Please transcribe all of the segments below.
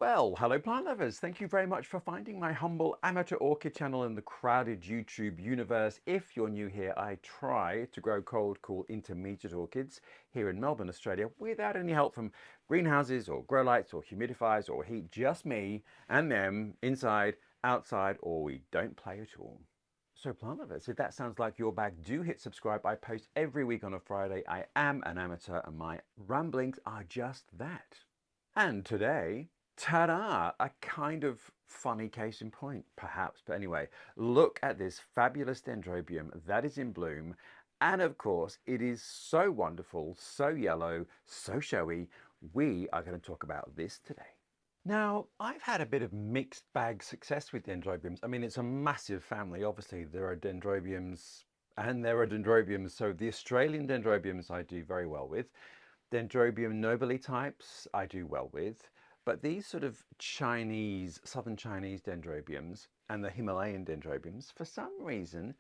Well, hello plant lovers. Thank you very much for finding my humble amateur orchid channel in the crowded YouTube universe. If you're new here, I try to grow cold, cool, intermediate orchids here in Melbourne, Australia, without any help from greenhouses or grow lights or humidifiers or heat, just me and them, inside, outside, or we don't play at all. So plant lovers, if that sounds like your bag, do hit subscribe. I post every week on a Friday. I am an amateur and my ramblings are just that. And today, ta-da! A kind of funny case in point, perhaps. But anyway, look at this fabulous Dendrobium that is in bloom. And of course, it is so wonderful, so yellow, so showy. We are going to talk about this today. Now, I've had a bit of mixed bag success with Dendrobiums. I mean, it's a massive family. Obviously, there are Dendrobiums and there are Dendrobiums. So the Australian Dendrobiums I do very well with. Dendrobium nobile types I do well with, but these sort of Chinese, southern Chinese Dendrobiums and the Himalayan Dendrobiums, for some reason,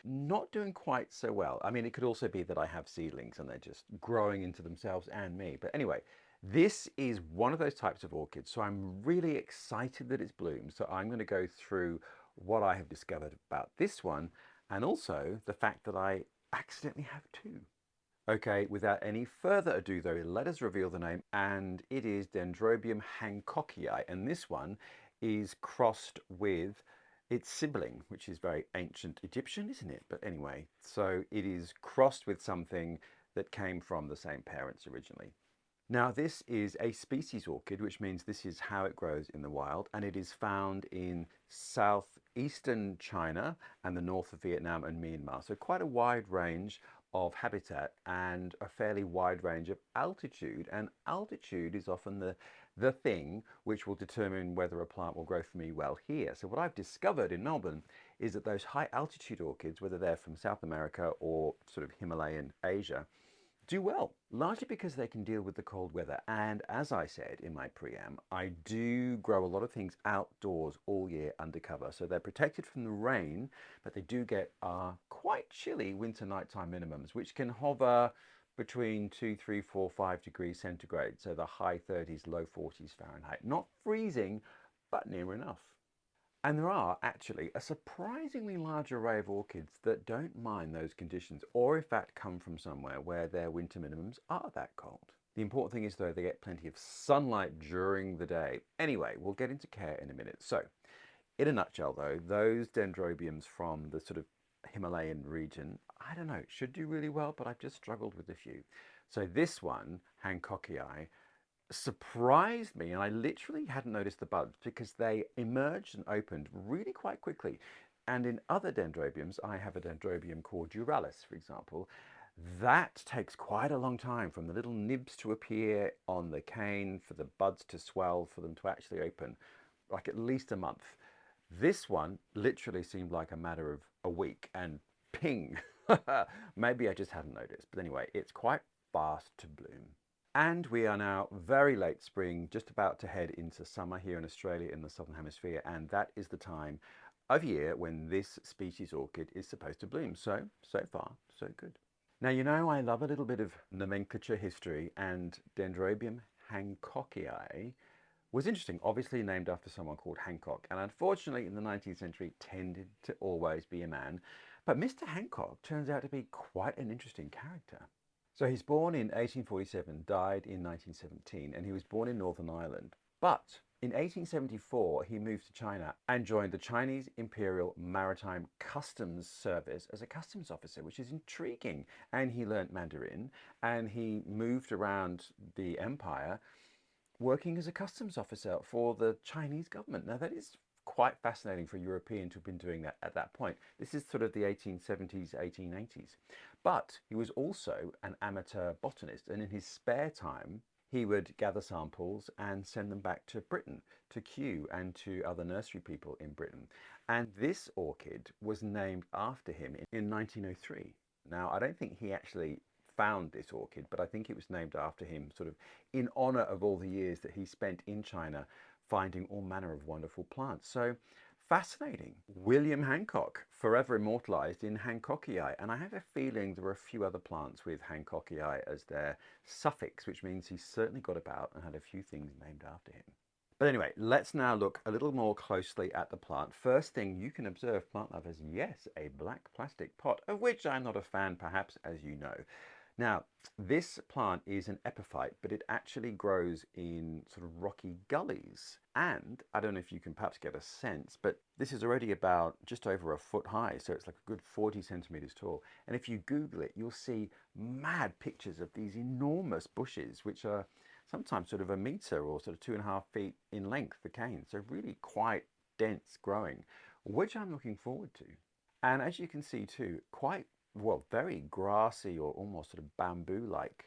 not doing quite so well. I mean, it could also be that I have seedlings and they're just growing into themselves and me. But anyway, this is one of those types of orchids, so I'm really excited that it's bloomed. So I'm going to go through what I have discovered about this one and also the fact that I accidentally have two. Okay, without any further ado though, let us reveal the name, and it is Dendrobium hancockii, and this one is crossed with its sibling, which is very ancient Egyptian, isn't it? But anyway, so it is crossed with something that came from the same parents originally. Now this is a species orchid, which means this is how it grows in the wild, and it is found in southeastern China and the north of Vietnam and Myanmar. So quite a wide range of habitat and a fairly wide range of altitude. And altitude is often the thing which will determine whether a plant will grow for me well here. So what I've discovered in Melbourne is that those high altitude orchids, whether they're from South America or sort of Himalayan Asia, do well, largely because they can deal with the cold weather. And as I said in my preamble, I do grow a lot of things outdoors all year under cover. So they're protected from the rain, but they do get quite chilly winter nighttime minimums, which can hover between 2, 3, 4, 5 degrees centigrade. So the high 30s, low 40s Fahrenheit. Not freezing, but near enough. And there are actually a surprisingly large array of orchids that don't mind those conditions, or in fact come from somewhere where their winter minimums are that cold. The important thing is though, they get plenty of sunlight during the day. Anyway, we'll get into care in a minute. So in a nutshell though, those Dendrobiums from the sort of Himalayan region, I don't know, should do really well, but I've just struggled with a few. So this one, hancockii, surprised me, and I literally hadn't noticed the buds because they emerged and opened really quite quickly. And in other Dendrobiums, I have a Dendrobium called duralis, for example, that takes quite a long time from the little nibs to appear on the cane, for the buds to swell, for them to actually open, like at least a month. This one literally seemed like a matter of a week, and ping. Maybe I just hadn't noticed, but anyway, it's quite fast to bloom. And we are now very late spring, just about to head into summer here in Australia in the Southern Hemisphere, and that is the time of year when this species orchid is supposed to bloom. So far, so good. Now, you know, I love a little bit of nomenclature history, and Dendrobium hancockii was interesting, obviously named after someone called Hancock, and unfortunately in the 19th century tended to always be a man. But Mr. Hancock turns out to be quite an interesting character. So he's born in 1847, died in 1917, and he was born in Northern Ireland. But in 1874, he moved to China and joined the Chinese Imperial Maritime Customs Service as a customs officer, which is intriguing. And he learnt Mandarin, and he moved around the empire working as a customs officer for the Chinese government. Now that is quite fascinating for a European to have been doing that at that point. This is sort of the 1870s, 1880s. But he was also an amateur botanist, and in his spare time, he would gather samples and send them back to Britain, to Kew and to other nursery people in Britain. And this orchid was named after him in 1903. Now, I don't think he actually found this orchid, but I think it was named after him sort of in honor of all the years that he spent in China finding all manner of wonderful plants. So fascinating. William Hancock, forever immortalized in hancockii. And I have a feeling there are a few other plants with hancockii as their suffix, which means he's certainly got about and had a few things named after him. But anyway, let's now look a little more closely at the plant. First thing you can observe, plant lovers, yes, a black plastic pot, of which I'm not a fan, perhaps, as you know. Now, this plant is an epiphyte, but it actually grows in sort of rocky gullies. And I don't know if you can perhaps get a sense, but this is already about just over a foot high, so it's like a good 40 centimeters tall. And if you Google it, you'll see mad pictures of these enormous bushes, which are sometimes sort of a meter or sort of 2.5 feet in length, the cane. So really quite dense growing, which I'm looking forward to. And as you can see too, quite well, very grassy or almost sort of bamboo-like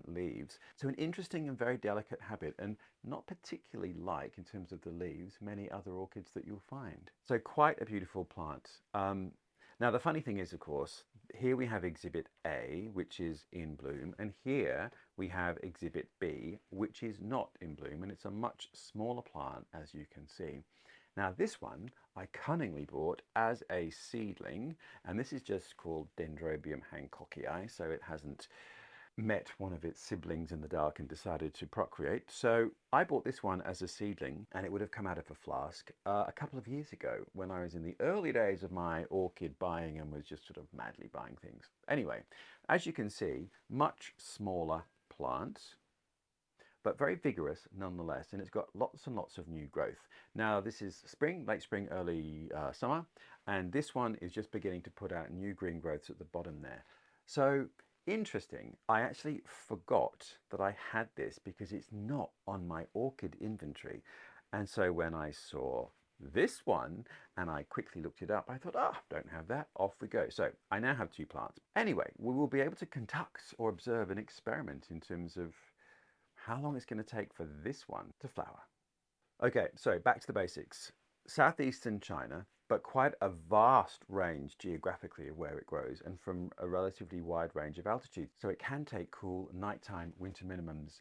leaves. So an interesting and very delicate habit, and not particularly like, in terms of the leaves, many other orchids that you'll find. So quite a beautiful plant. Now the funny thing is, of course, here we have exhibit A, which is in bloom, and here we have exhibit B, which is not in bloom, and it's a much smaller plant, as you can see. Now this one I cunningly bought as a seedling, and this is just called Dendrobium hancockii, so it hasn't met one of its siblings in the dark and decided to procreate. So I bought this one as a seedling, and it would have come out of a flask a couple of years ago when I was in the early days of my orchid buying and was just sort of madly buying things. Anyway, as you can see, much smaller plant, but very vigorous nonetheless, and it's got lots and lots of new growth. Now this is spring, late spring, early summer, and this one is just beginning to put out new green growths at the bottom there. So interesting, I actually forgot that I had this because it's not on my orchid inventory. And so when I saw this one and I quickly looked it up, I thought, ah, don't have that, off we go. So I now have two plants. Anyway, we will be able to conduct or observe an experiment in terms of how long it's going to take for this one to flower. Okay, so back to the basics. Southeastern China, but quite a vast range geographically of where it grows, and from a relatively wide range of altitude. So it can take cool nighttime winter minimums,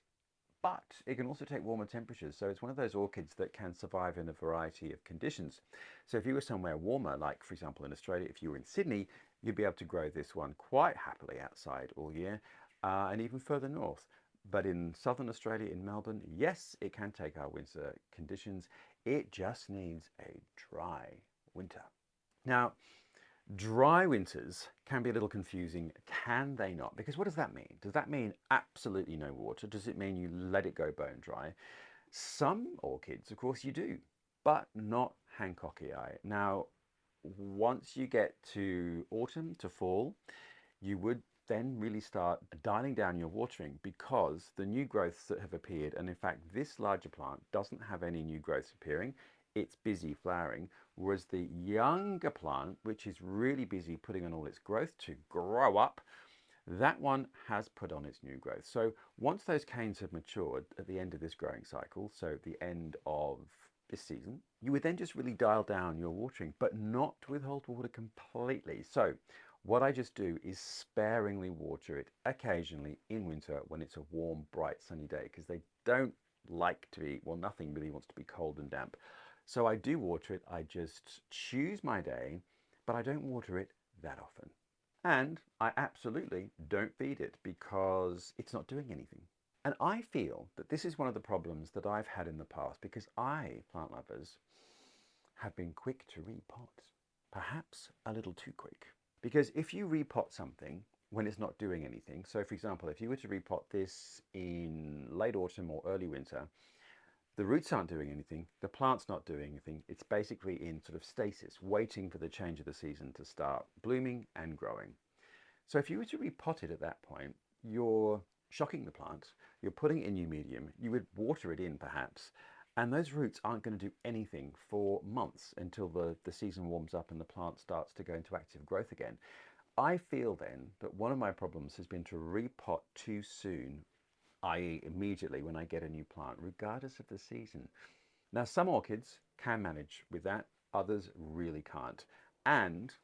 but it can also take warmer temperatures. So it's one of those orchids that can survive in a variety of conditions. So if you were somewhere warmer, like for example in Australia, if you were in Sydney, you'd be able to grow this one quite happily outside all year, and even further north. But in southern Australia, in Melbourne, yes, it can take our winter conditions. It just needs a dry winter. Now, dry winters can be a little confusing, can they not? Because what does that mean? Does that mean absolutely no water? Does it mean you let it go bone dry? Some orchids, of course, you do, but not hancockii. Now, once you get to autumn, to fall, you would then really start dialing down your watering, because the new growths that have appeared, and in fact this larger plant doesn't have any new growths appearing, it's busy flowering, whereas the younger plant, which is really busy putting on all its growth to grow up, that one has put on its new growth. So once those canes have matured at the end of this growing cycle, so the end of this season, you would then just really dial down your watering, but not withhold water completely. So what I just do is sparingly water it occasionally in winter when it's a warm, bright, sunny day, because they don't like to be, well, nothing really wants to be cold and damp. So I do water it. I just choose my day, but I don't water it that often. And I absolutely don't feed it because it's not doing anything. And I feel that this is one of the problems that I've had in the past, because I, plant lovers, have been quick to repot. Perhaps a little too quick. Because if you repot something when it's not doing anything, so for example, if you were to repot this in late autumn or early winter, the roots aren't doing anything, the plant's not doing anything, it's basically in sort of stasis, waiting for the change of the season to start blooming and growing. So if you were to repot it at that point, you're shocking the plant, you're putting in new medium, you would water it in perhaps, and those roots aren't going to do anything for months until the season warms up and the plant starts to go into active growth again. I feel then that one of my problems has been to repot too soon, i.e. immediately when I get a new plant, regardless of the season. Now some orchids can manage with that, others really can't. And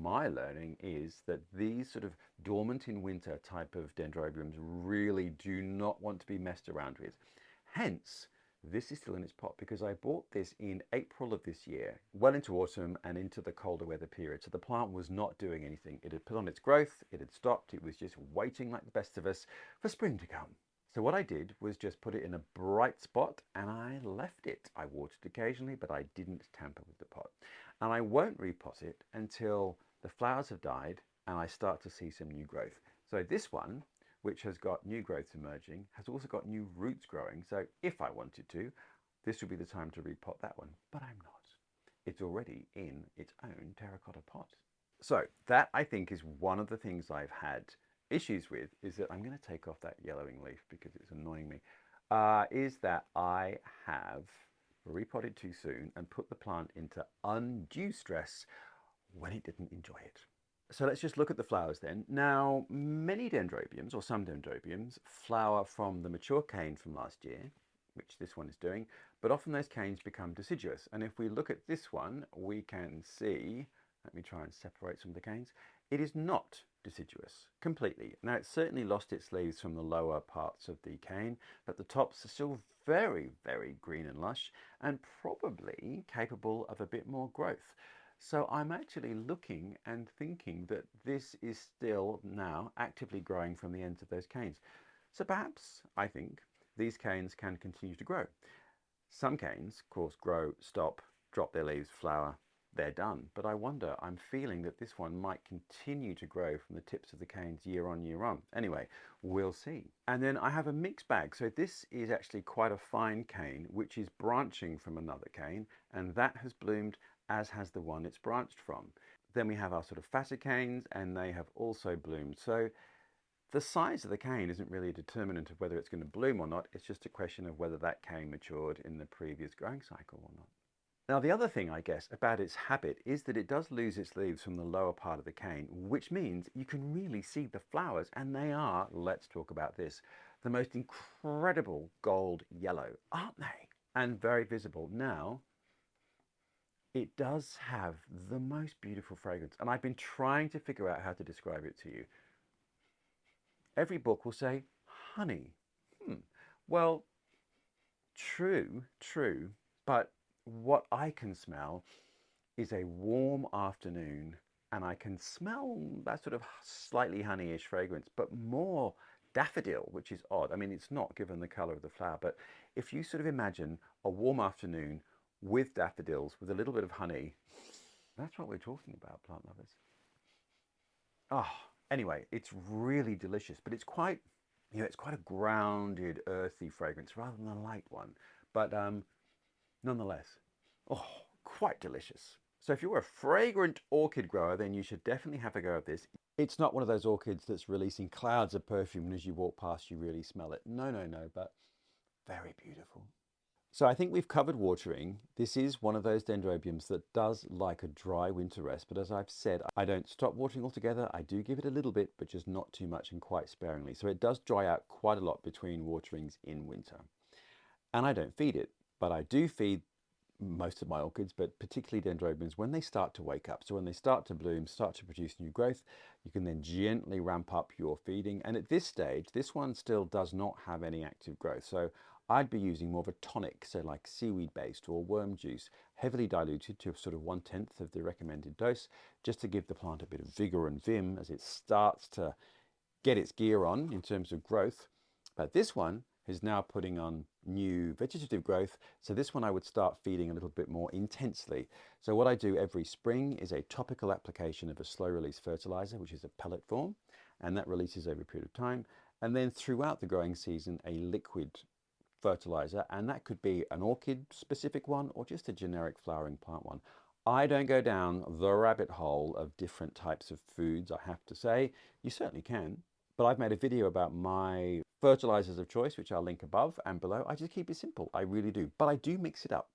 my learning is that these sort of dormant in winter type of dendrobiums really do not want to be messed around with. Hence, this is still in its pot, because I bought this in April of this year, well into autumn and into the colder weather period. So the plant was not doing anything. It had put on its growth, it had stopped, it was just waiting like the best of us for spring to come. So what I did was just put it in a bright spot and I left it. I watered occasionally, but I didn't tamper with the pot. And I won't repot it until the flowers have died and I start to see some new growth. So this one, which has got new growth emerging, has also got new roots growing. So if I wanted to, this would be the time to repot that one, but I'm not. It's already in its own terracotta pot. So that, I think, is one of the things I've had issues with, is that I'm going to take off that yellowing leaf because it's annoying me, is that I have repotted too soon and put the plant into undue stress when it didn't enjoy it. So let's just look at the flowers then. Now, many dendrobiums, or some dendrobiums, flower from the mature cane from last year, which this one is doing, but often those canes become deciduous. And if we look at this one, we can see, let me try and separate some of the canes, it is not deciduous completely. Now, it's certainly lost its leaves from the lower parts of the cane, but the tops are still very, very green and lush and probably capable of a bit more growth. So I'm actually looking and thinking that this is still now actively growing from the ends of those canes. So perhaps, I think, these canes can continue to grow. Some canes, of course, grow, stop, drop their leaves, flower, they're done. But I wonder, I'm feeling that this one might continue to grow from the tips of the canes year on year on. Anyway, we'll see. And then I have a mixed bag. So this is actually quite a fine cane, which is branching from another cane, and that has bloomed, as has the one it's branched from. Then we have our sort of fatter canes, and they have also bloomed. So the size of the cane isn't really a determinant of whether it's going to bloom or not. It's just a question of whether that cane matured in the previous growing cycle or not. Now, the other thing, I guess, about its habit is that it does lose its leaves from the lower part of the cane, which means you can really see the flowers, and they are, let's talk about this, the most incredible gold yellow, aren't they? And very visible. Now, it does have the most beautiful fragrance, and I've been trying to figure out how to describe it to you. Every book will say honey. Well, true, but what I can smell is a warm afternoon, and I can smell that sort of slightly honeyish fragrance, but more daffodil, which is odd. I mean, it's not given the color of the flower, but if you sort of imagine a warm afternoon with daffodils with a little bit of honey, that's what we're talking about, plant lovers. Oh, anyway, it's really delicious, but it's quite, it's quite a grounded, earthy fragrance rather than a light one. But nonetheless, oh, quite delicious. So if you're a fragrant orchid grower, then you should definitely have a go at this. It's not one of those orchids that's releasing clouds of perfume, and as you walk past, you really smell it. No, but very beautiful. So I think we've covered watering. This is one of those dendrobiums that does like a dry winter rest, but as I've said, I don't stop watering altogether. I do give it a little bit, but just not too much and quite sparingly. So it does dry out quite a lot between waterings in winter. And I don't feed it, but I do feed most of my orchids, but particularly dendrobiums, when they start to wake up. So when they start to bloom, start to produce new growth, you can then gently ramp up your feeding. And at this stage, this one still does not have any active growth. So I'd be using more of a tonic, so like seaweed based or worm juice, heavily diluted to sort of 1/10 of the recommended dose, just to give the plant a bit of vigor and vim as it starts to get its gear on in terms of growth. But this one is now putting on new vegetative growth. So this one I would start feeding a little bit more intensely. So what I do every spring is a topical application of a slow release fertilizer, which is a pellet form, and that releases over a period of time. And then throughout the growing season, a liquid fertilizer, and that could be an orchid specific one or just a generic flowering plant one. I don't go down the rabbit hole of different types of foods, I have to say. You certainly can, but I've made a video about my fertilizers of choice, which I'll link above and below. I just keep it simple, I really do, but I do mix it up.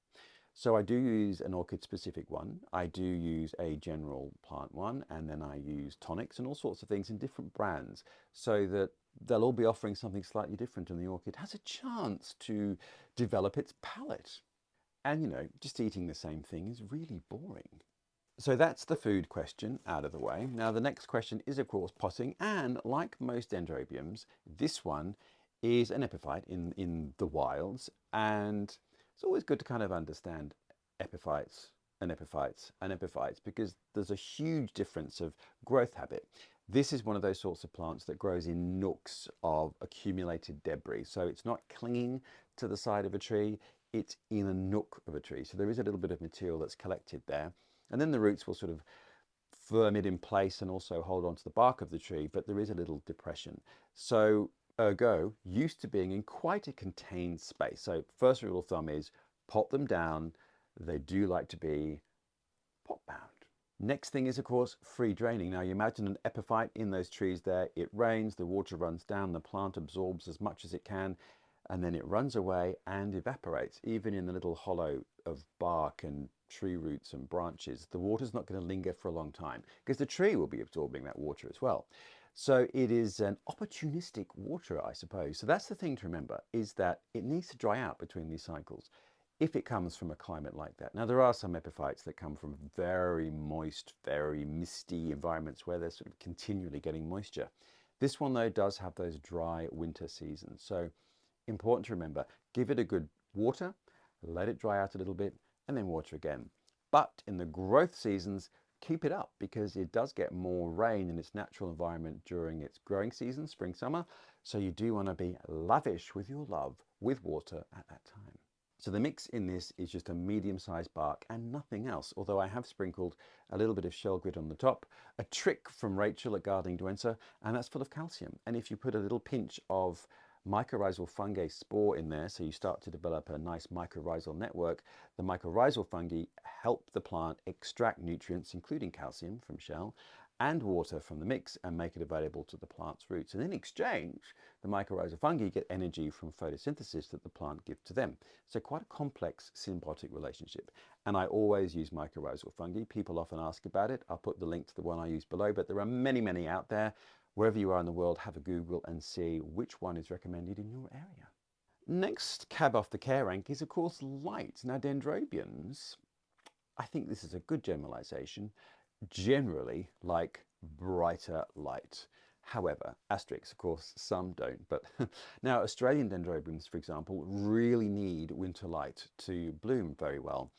So I do use an orchid specific one, I do use a general plant one, and then I use tonics and all sorts of things in different brands, so that they'll all be offering something slightly different, and the orchid has a chance to develop its palate. And just eating the same thing is really boring. So that's the food question out of the way. Now the next question is of course potting, and like most dendrobiums, this one is an epiphyte in the wilds, and it's always good to kind of understand epiphytes and epiphytes and epiphytes, because there's a huge difference of growth habit. This is one of those sorts of plants that grows in nooks of accumulated debris. So it's not clinging to the side of a tree, it's in a nook of a tree. So there is a little bit of material that's collected there. And then the roots will sort of firm it in place and also hold on to the bark of the tree, but there is a little depression. So ergo, used to being in quite a contained space. So first rule of thumb is pop them down. They do like to be pot bound. Next thing is, of course, free draining. Now you imagine an epiphyte in those trees there. It rains, the water runs down, the plant absorbs as much as it can, and then it runs away and evaporates. Even in the little hollow of bark and tree roots and branches, the water's not going to linger for a long time because the tree will be absorbing that water as well. So it is an opportunistic water, I suppose. So that's the thing to remember, is that it needs to dry out between these cycles if it comes from a climate like that. Now, there are some epiphytes that come from very moist, very misty environments where they're sort of continually getting moisture. This one, though, does have those dry winter seasons. So important to remember, give it a good water, let it dry out a little bit, and then water again. But in the growth seasons, keep it up because it does get more rain in its natural environment during its growing season, spring, summer. So you do want to be lavish with your love with water at that time. So the mix in this is just a medium-sized bark and nothing else, although I have sprinkled a little bit of shell grit on the top, a trick from Rachel at Gardening Duensa, and that's full of calcium. And if you put a little pinch of mycorrhizal fungi spore in there, so you start to develop a nice mycorrhizal network, the mycorrhizal fungi help the plant extract nutrients, including calcium from shell, and water from the mix and make it available to the plant's roots. And in exchange, the mycorrhizal fungi get energy from photosynthesis that the plant gives to them. So quite a complex symbiotic relationship. And I always use mycorrhizal fungi. People often ask about it. I'll put the link to the one I use below, but there are many, many out there. Wherever you are in the world, have a Google and see which one is recommended in your area. Next cab off the care rank is, of course, light. Now, dendrobiums, I think this is a good generalization, generally like brighter light. However, asterisks, of course, some don't. But now Australian dendrobiums, for example, really need winter light to bloom very well.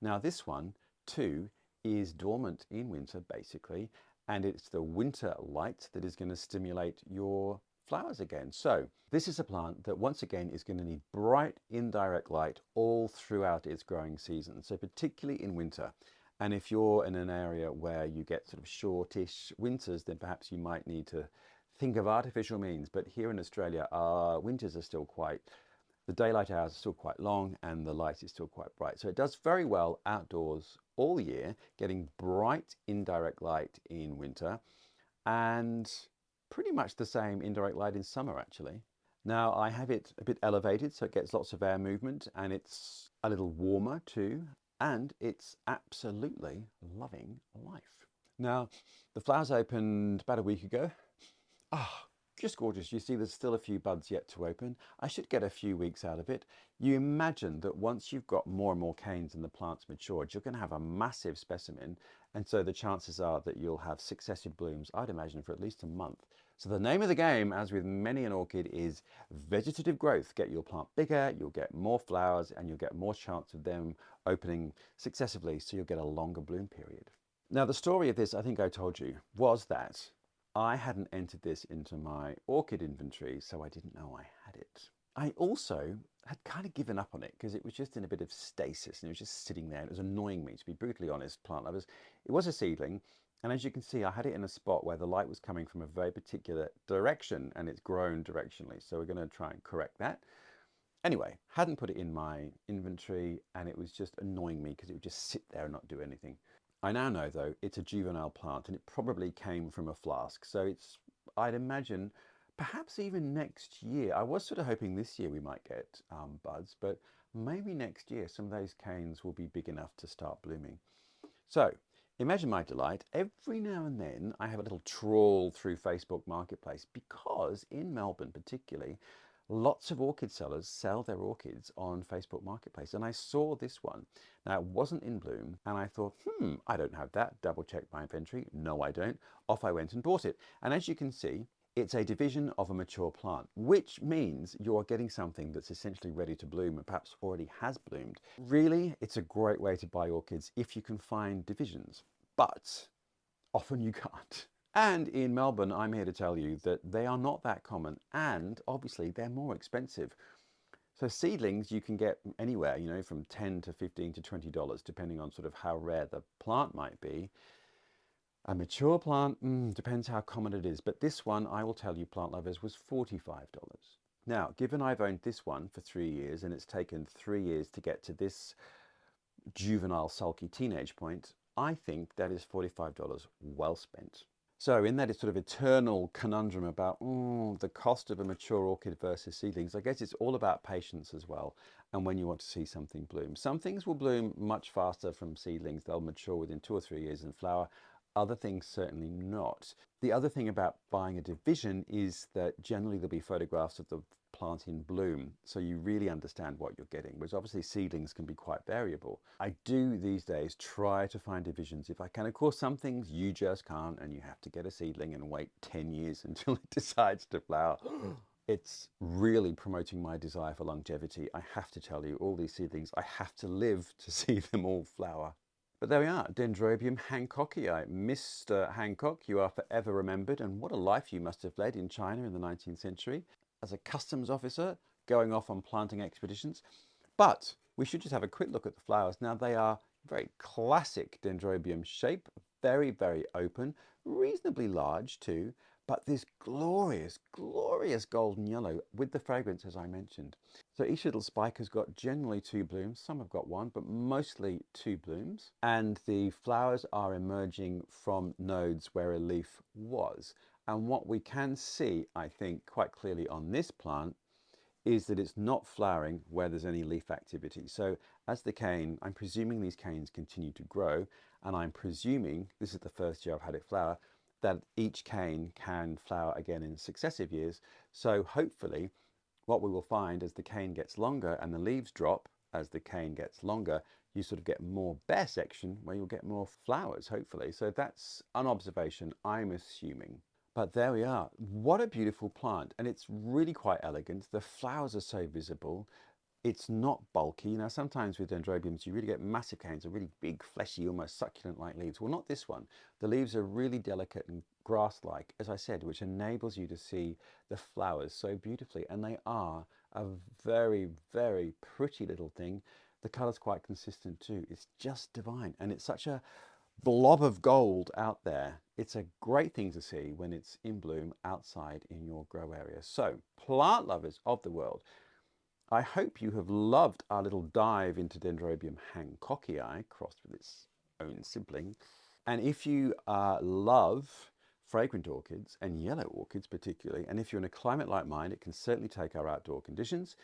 Now this one, too, is dormant in winter, basically, and it's the winter light that is going to stimulate your flowers again. So this is a plant that once again is going to need bright indirect light all throughout its growing season, so particularly in winter. And if you're in an area where you get sort of shortish winters, then perhaps you might need to think of artificial means. But here in Australia, our winters are still quite, the daylight hours are still quite long and the light is still quite bright. So it does very well outdoors all year, getting bright indirect light in winter and pretty much the same indirect light in summer, actually. Now I have it a bit elevated, so it gets lots of air movement and it's a little warmer too. And it's absolutely loving life. Now, the flowers opened about a week ago. Ah, just gorgeous. You see there's still a few buds yet to open. I should get a few weeks out of it. You imagine that once you've got more and more canes and the plant's matured, you're going to have a massive specimen. And so the chances are that you'll have successive blooms, I'd imagine, for at least a month. So the name of the game, as with many an orchid, is vegetative growth. Get your plant bigger, you'll get more flowers, and you'll get more chance of them opening successively, so you'll get a longer bloom period. Now, the story of this, I think I told you, was that I hadn't entered this into my orchid inventory, so I didn't know I had it. I also had kind of given up on it because it was just in a bit of stasis and it was just sitting there. It was annoying me, to be brutally honest, plant lovers. It was a seedling. And as you can see, I had it in a spot where the light was coming from a very particular direction and it's grown directionally. So we're going to try and correct that. Anyway, hadn't put it in my inventory and it was just annoying me because it would just sit there and not do anything. I now know, though, it's a juvenile plant and it probably came from a flask. So it's, I'd imagine, perhaps even next year. I was sort of hoping this year we might get buds, but maybe next year some of those canes will be big enough to start blooming. So imagine my delight. Every now and then I have a little trawl through Facebook Marketplace because in Melbourne particularly, lots of orchid sellers sell their orchids on Facebook Marketplace. And I saw this one. Now it wasn't in bloom and I thought, I don't have that. Double checked my inventory. No, I don't. Off I went and bought it. And as you can see, it's a division of a mature plant, which means you're getting something that's essentially ready to bloom and perhaps already has bloomed. Really, it's a great way to buy orchids if you can find divisions, but often you can't. And in Melbourne, I'm here to tell you that they are not that common, and obviously they're more expensive. So seedlings you can get anywhere, you know, from 10 to 15 to $20, depending on sort of how rare the plant might be. A mature plant, depends how common it is, but this one, I will tell you, plant lovers, was $45. Now, given I've owned this one for 3 years and it's taken 3 years to get to this juvenile sulky teenage point, I think that is $45 well spent. So in that sort of eternal conundrum about the cost of a mature orchid versus seedlings, I guess it's all about patience as well, and when you want to see something bloom. Some things will bloom much faster from seedlings. They'll mature within 2 or 3 years and flower. Other things certainly not. The other thing about buying a division is that generally there'll be photographs of the plant in bloom, so you really understand what you're getting, whereas obviously seedlings can be quite variable. I do these days try to find divisions if I can. Of course, some things you just can't, and you have to get a seedling and wait 10 years until it decides to flower. It's really promoting my desire for longevity. I have to tell you, all these seedlings, I have to live to see them all flower. But there we are, Dendrobium hancockii. Mr. Hancock, you are forever remembered, and what a life you must have led in China in the 19th century as a customs officer going off on planting expeditions. But we should just have a quick look at the flowers. Now they are very classic Dendrobium shape, very, very open, reasonably large too, but this glorious, glorious golden yellow with the fragrance, as I mentioned. So each little spike has got generally 2 blooms. Some have got 1, but mostly 2 blooms. And the flowers are emerging from nodes where a leaf was. And what we can see, I think, quite clearly on this plant is that it's not flowering where there's any leaf activity. So as the cane, I'm presuming these canes continue to grow, and I'm presuming, this is the first year I've had it flower, that each cane can flower again in successive years. So hopefully what we will find as the cane gets longer and the leaves drop as the cane gets longer, you sort of get more bare section where you'll get more flowers, hopefully. So that's an observation, I'm assuming. But there we are. What a beautiful plant. And it's really quite elegant. The flowers are so visible. It's not bulky. Now, sometimes with dendrobiums, you really get massive canes, or really big, fleshy, almost succulent-like leaves. Well, not this one. The leaves are really delicate and grass-like, as I said, which enables you to see the flowers so beautifully. And they are a very, very pretty little thing. The color's quite consistent too. It's just divine. And it's such a blob of gold out there. It's a great thing to see when it's in bloom outside in your grow area. So, plant lovers of the world, I hope you have loved our little dive into Dendrobium hancockii, crossed with its own sibling. And if you love fragrant orchids, and yellow orchids particularly, and if you're in a climate like mine, it can certainly take our outdoor conditions.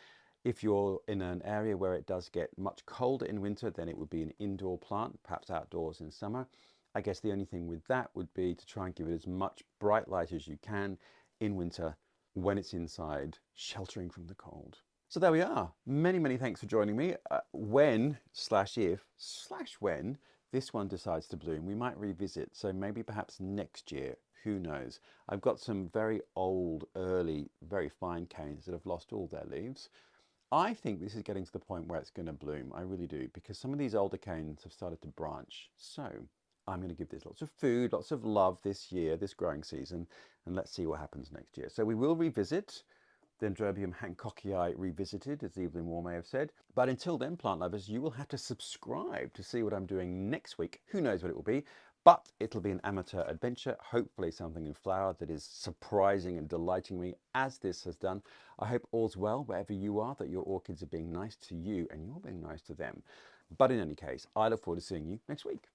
If you're in an area where it does get much colder in winter, then it would be an indoor plant, perhaps outdoors in summer. I guess the only thing with that would be to try and give it as much bright light as you can in winter when it's inside, sheltering from the cold. So there we are. Many, many thanks for joining me. When/if/when this one decides to bloom, we might revisit. So maybe perhaps next year, who knows? I've got some very old, early, very fine canes that have lost all their leaves. I think this is getting to the point where it's going to bloom. I really do, because some of these older canes have started to branch. So I'm going to give this lots of food, lots of love this year, this growing season, and let's see what happens next year. So we will revisit Dendrobium hancockii revisited, as Evelyn Waugh may have said. But until then, plant lovers, you will have to subscribe to see what I'm doing next week. Who knows what it will be, but it'll be an amateur adventure, hopefully something in flower that is surprising and delighting me as this has done. I hope all's well wherever you are, that your orchids are being nice to you and you're being nice to them. But in any case, I look forward to seeing you next week.